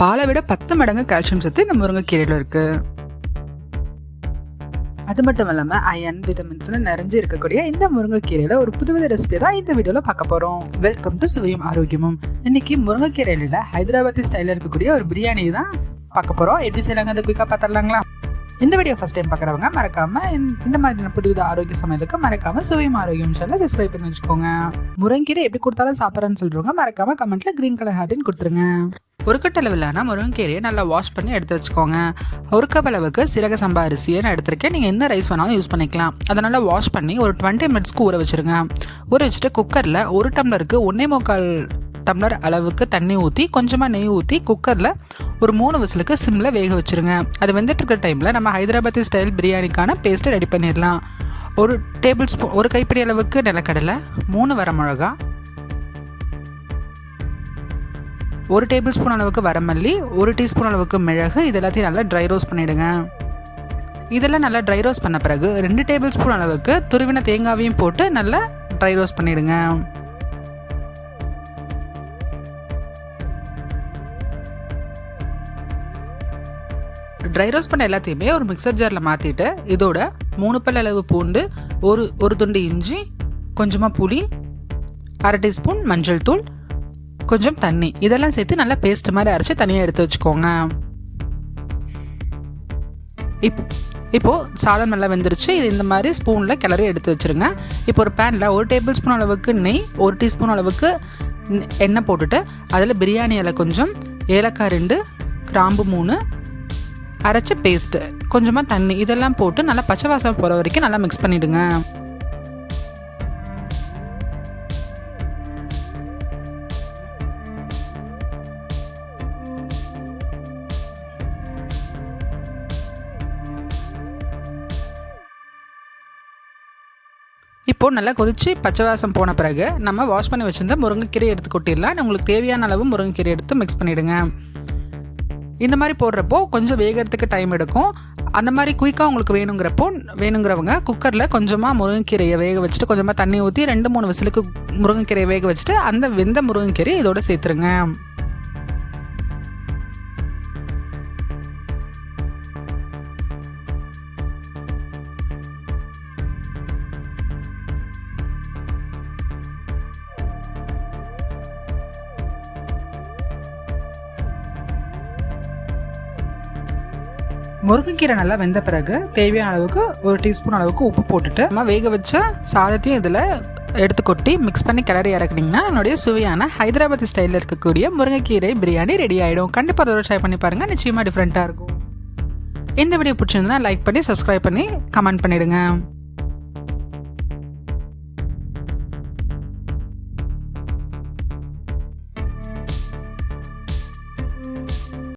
பாலை விட 10 மடங்கு கால்சியம் சத்து இந்த முருங்கைக்கீரையில இருக்கு. அது மட்டும் இல்லாம அயன், விட்டமின்ஸ் நிறைஞ்சு இருக்கக்கூடிய இந்த முருங்கைக்கீரையில ஒரு புதுவித ரெசிபி தான் இந்த வீடியோல பார்க்க போறோம். வெல்கம் டு சுவையும் ஆரோக்கியமும். இன்னைக்கு முருங்கைக்கீரையில ஹைதராபாத்தி ஸ்டைல இருக்கக்கூடிய ஒரு பிரியாணி தான் பார்க்க போறோம். எப்படி செய்யலாங்க அதை குயிக்கா பார்த்துடலாங்களா? இந்த வீடியோ ஃபர்ஸ்ட் டைம் பார்க்குறவங்க மறக்காம இந்த மாதிரியான புதுவித ஆரோக்கிய சமையலுக்கு மறக்காம சுவையும் ஆரோக்கியம் சேனலை சப்ஸ்கிரைப் பண்ணி வச்சுக்கோங்க. முருங்கீரை எப்படி கொடுத்தாலும் சாப்பிட்றேன்னு சொல்றவங்க மறக்காம கமெண்ட்ல கிரீன் கலர் ஹார்ட்டின்னு கொடுத்துருங்க. ஒரு கட்டளவிலான முருங்கைக்கீரையை நல்லா வாஷ் பண்ணி எடுத்து வச்சுக்கோங்க. ஒரு கப் அளவுக்கு சீரக சம்பா அரிசியை நான் எடுத்திருக்கேன். நீங்கள் எந்த ரைஸ் வேணாலும் யூஸ் பண்ணிக்கலாம். அதை நல்லா வாஷ் பண்ணி ஒரு 20 மினிட்ஸ்க்கு ஊற வச்சுருங்க. ஊற வச்சுட்டு குக்கரில் 1 டம்ளருக்கு 1.25 டம்ளர் அளவுக்கு தண்ணி ஊற்றி கொஞ்சமாக நெய் ஊற்றி குக்கரில் ஒரு 3 விசிலுக்கு சிம்மில் வேக வச்சுருங்க. அது வெந்துட்டு இருக்கிற டைமில் நம்ம ஹைதராபாத்தி ஸ்டைல் பிரியாணிக்கான பேஸ்ட்டை ரெடி பண்ணிடலாம். ஒரு டேபிள் ஸ்பூன், ஒரு கைப்பிடி அளவுக்கு நிலக்கடலை, 3 வரமிளகா, 1 டேபிள் ஸ்பூன் அளவுக்கு வரமல்லி, 1 டீஸ்பூன் அளவுக்கு மிளகு, இது எல்லாத்தையும் நல்லா ட்ரை ரோஸ்ட் பண்ணிவிடுங்க. இதெல்லாம் நல்லா ட்ரை ரோஸ்ட் பண்ண பிறகு 2 டேபிள் ஸ்பூன் அளவுக்கு துருவின தேங்காவையும் போட்டு நல்லா ட்ரை ரோஸ்ட் பண்ணிவிடுங்க. ட்ரை ரோஸ்ட் பண்ண எல்லாத்தையுமே ஒரு மிக்சர் ஜாரில் மாற்றிட்டு இதோட 3 பல் அளவு பூண்டு, ஒரு துண்டு இஞ்சி, கொஞ்சமாக புளி, 1/2 டீஸ்பூன் மஞ்சள் தூள், கொஞ்சம் தண்ணி, இதெல்லாம் சேர்த்து நல்லா பேஸ்ட் மாதிரி அரைச்சி தனியாக எடுத்து வச்சுக்கோங்க. இப்போ சாதம் நல்லா வெந்துருச்சு. இது இந்த மாதிரி ஸ்பூனில் கிளறி எடுத்து வச்சுருங்க. இப்போ ஒரு பேனில் 1 டேபிள் ஸ்பூன் அளவுக்கு நெய், 1 டீஸ்பூன் அளவுக்கு எண்ணெய் போட்டுட்டு அதில் பிரியாணி இலை கொஞ்சம், ஏலக்காய் 2, கிராம்பு 3, அரைச்ச பேஸ்ட்டு, கொஞ்சமாக தண்ணி, இதெல்லாம் போட்டு நல்லா பச்சை வாசம் போகிற வரைக்கும் நல்லா மிக்ஸ் பண்ணிவிடுங்க. இப்போ நல்லா கொதிச்சு பச்சை வாசம் போன பிறகு நம்ம வாஷ் பண்ணி வச்சுருந்த முருங்கைக்கீரை எடுத்து கொட்டிடலாம். உங்களுக்கு தேவையான அளவு முருங்கைக்கீரை எடுத்து மிக்ஸ் பண்ணிவிடுங்க. இந்த மாதிரி போடுறப்போ கொஞ்சம் வேகிறதுக்கு டைம் எடுக்கும். அந்த மாதிரி குயிக்காக உங்களுக்கு வேணுங்கிறவங்க குக்கரில் கொஞ்சமாக முருங்கைக்கீரையை வேக வச்சுட்டு கொஞ்சமாக தண்ணி ஊற்றி 2-3 விசிலுக்கு முருங்கைக்கீரையை வேக வச்சுட்டு அந்த வெந்த முருங்கைக்கீரை இதோட சேர்த்துருங்க. முருங்கைக்கீரை நல்லா வெந்த பிறகு தேவையான அளவுக்கு 1 டீஸ்பூன் அளவுக்கு உப்பு போட்டுட்டு நம்ம வேக வச்ச சாதத்தையும் இதில் எடுத்து கொட்டி மிக்ஸ் பண்ணி கிளறி இறக்குனீங்கன்னா என்னுடைய சுவையான ஹைதராபாத்தி ஸ்டைலில் இருக்கக்கூடிய முருங்கைக்கீரை பிரியாணி ரெடி ஆகிடும். கண்டிப்பாக அதோட ட்ரை பண்ணி பாருங்கள், நிச்சயமாக டிஃப்ரெண்ட்டாக இருக்கும். இந்த வீடியோ பிடிச்சிருந்தா லைக் பண்ணி சப்ஸ்கிரைப் பண்ணி கமெண்ட் பண்ணிவிடுங்க.